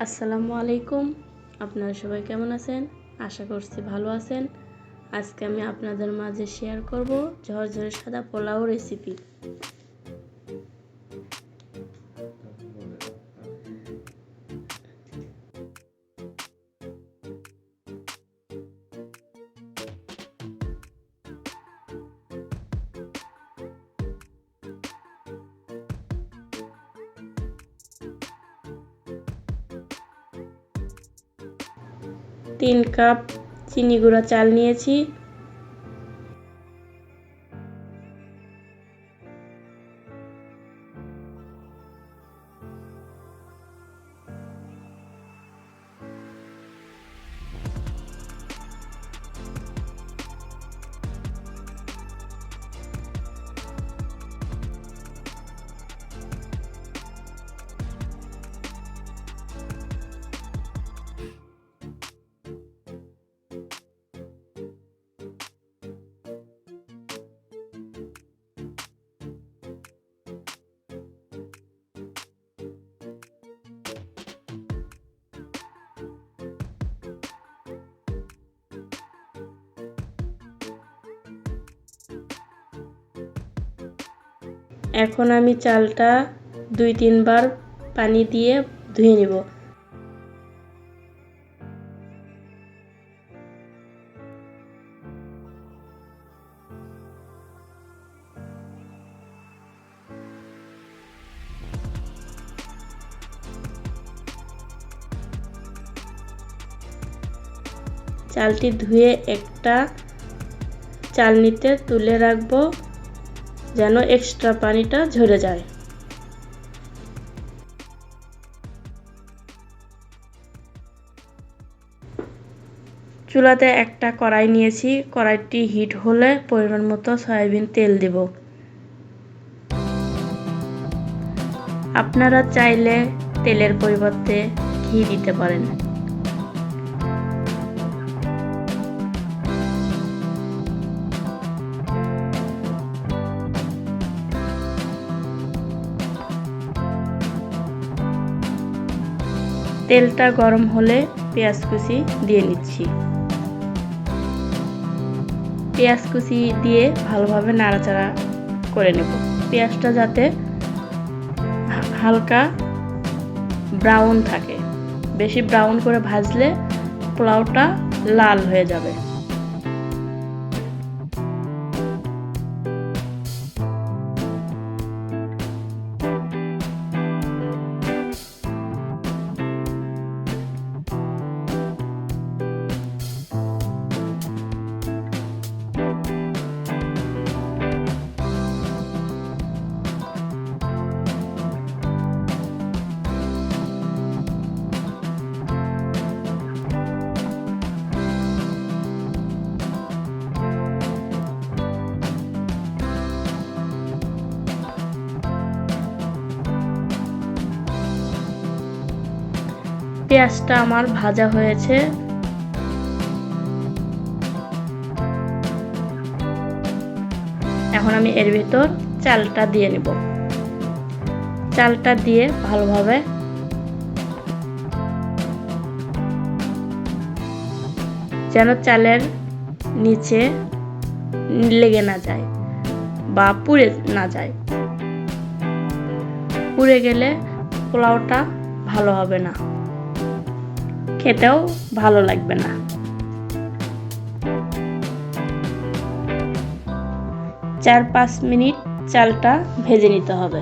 আসসালামু আলাইকুম। আপনারা সবাই কেমন আছেন? আশা করছি ভালো আছেন। আজকে আমি আপনাদের মাঝে শেয়ার করব ঝরঝরে সাদা পোলাও রেসিপি। 3 কাপ চিনি গুঁড়া চাল নিয়েছি। এখন আমি চালটা 2-3 বার পানি দিয়ে ধুয়ে নেব। চালটি ধুয়ে একটা চালনিতে তুলে রাখবো যেন এক্সট্রা পানিটা ঝরে যায়। চুলাতে একটা কড়াই নিয়েছি, কড়াইটি হিট হলে পরিমাণ মতো সয়াবিন তেল দেব। আপনারা চাইলে তেলের পরিবর্তে ঘি দিতে পারেন। তেলটা গরম হলে পেঁয়াজ কুচি দিয়ে নিচ্ছি। পেঁয়াজ কুচি দিয়ে ভালোভাবে নাড়াচাড়া করে নেব। পেঁয়াজটা যাতে হালকা ব্রাউন থাকে, বেশি ব্রাউন করে ভাজলে পোলাওটা লাল হয়ে যাবে। পেঁয়াজটা আমার ভাজা হয়েছে। এখন আমি এর ভিতর চালটা দিয়ে নেব। চালটা দিয়ে ভালোভাবে যেন চালের নিচে লেগে না যায় বা পুড়ে না যায়। পুড়ে গেলে পোলাওটা ভালো হবে না, খেতেও ভালো লাগবে না। চার 5 মিনিট চালটা ভেজে নিতে হবে।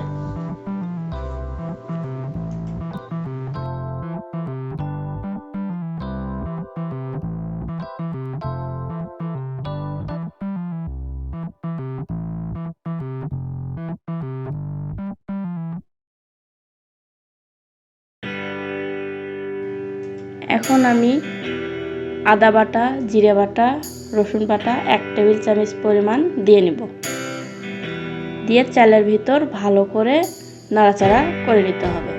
এখন আমি আদা বাটা, জিরে বাটা, রসুন বাটা 1 টেবিল চামচ পরিমাণ দিয়ে নেব। দিয়ে চালের ভিতর ভালো করে নাড়াচাড়া করে নিতে হবে।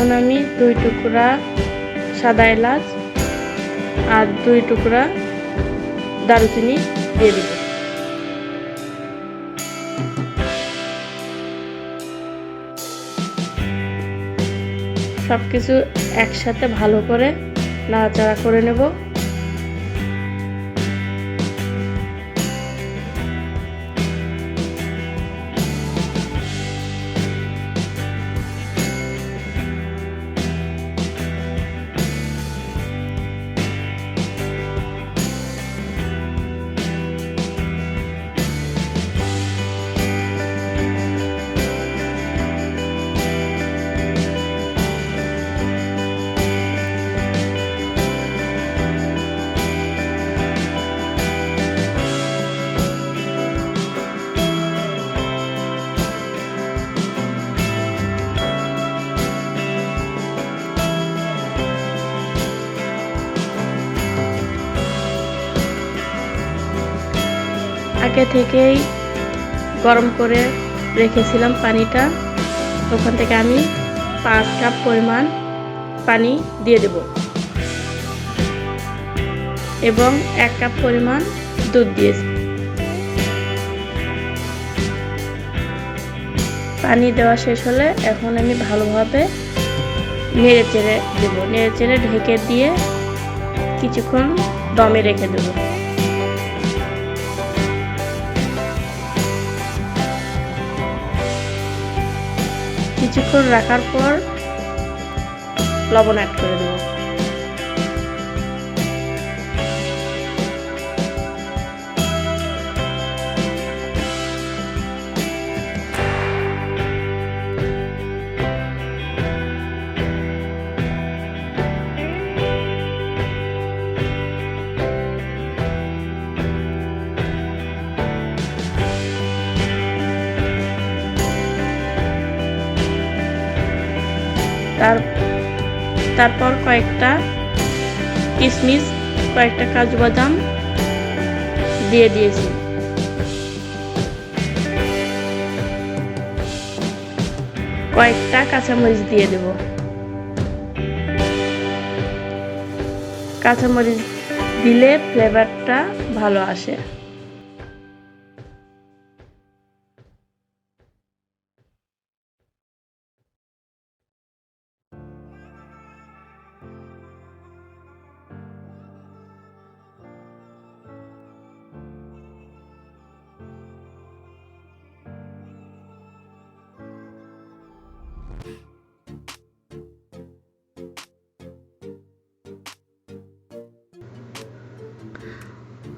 এখন আমি 2 টুকরা সাদা এলাচ আর 2 টুকরা দারুচিনি দিয়ে দিব। সবকিছু একসাথে ভালো করে নাড়াচাড়া করে নেব। আগে থেকেই গরম করে রেখেছিলাম পানিটা, ওখান থেকে আমি 5 কাপ পরিমাণ পানি দিয়ে দেব এবং 1 কাপ পরিমাণ দুধ দিয়েছি। পানি দেওয়া শেষ হলে এখন আমি ভালোভাবে নেড়ে চেড়ে দেব। নেড়ে চেড়ে ঢেকে দিয়ে কিছুক্ষণ দমে রেখে দেব। কিছুক্ষণ রাখার পর লবণ অ্যাড করে দেব। তারপর কয়েকটা কিশমিশ, কয়েকটা কাজু বাদাম দিয়ে দিয়েছি। কয়েকটা কাঁচামরিচ দিয়ে দেব। কাঁচামরিচ দিলে ফ্লেভারটা ভালো আসে।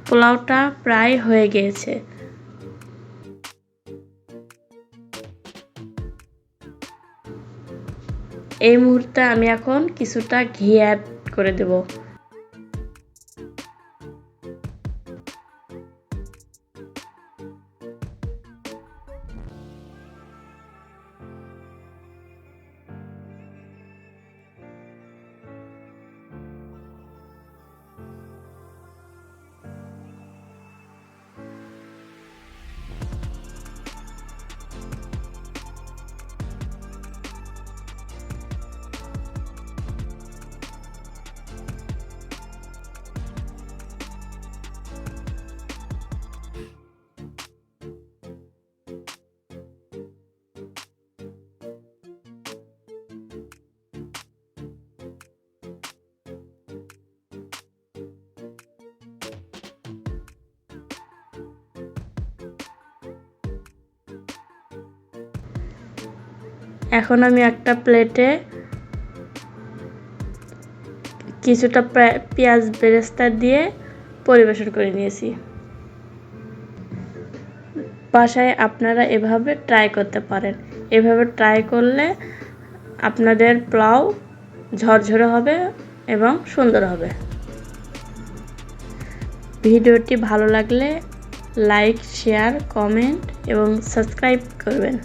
পোলাওটা প্রায় হয়ে গিয়েছে। এই মুহূর্তে আমি এখন কিছুটা ঘি অ্যাড করে দেব। এখন আমি একটা প্লেটে কিছুটা পেঁয়াজ বেরেস্তা দিয়ে পরিবেশন করে নিয়েছি। বাসায় আপনারা এভাবে ট্রাই করতে পারেন। এভাবে ট্রাই করলে আপনাদের পোলাও ঝরঝরে হবে এবং সুন্দর হবে। ভিডিওটি ভালো লাগলে লাইক, শেয়ার, কমেন্ট এবং সাবস্ক্রাইব করবেন।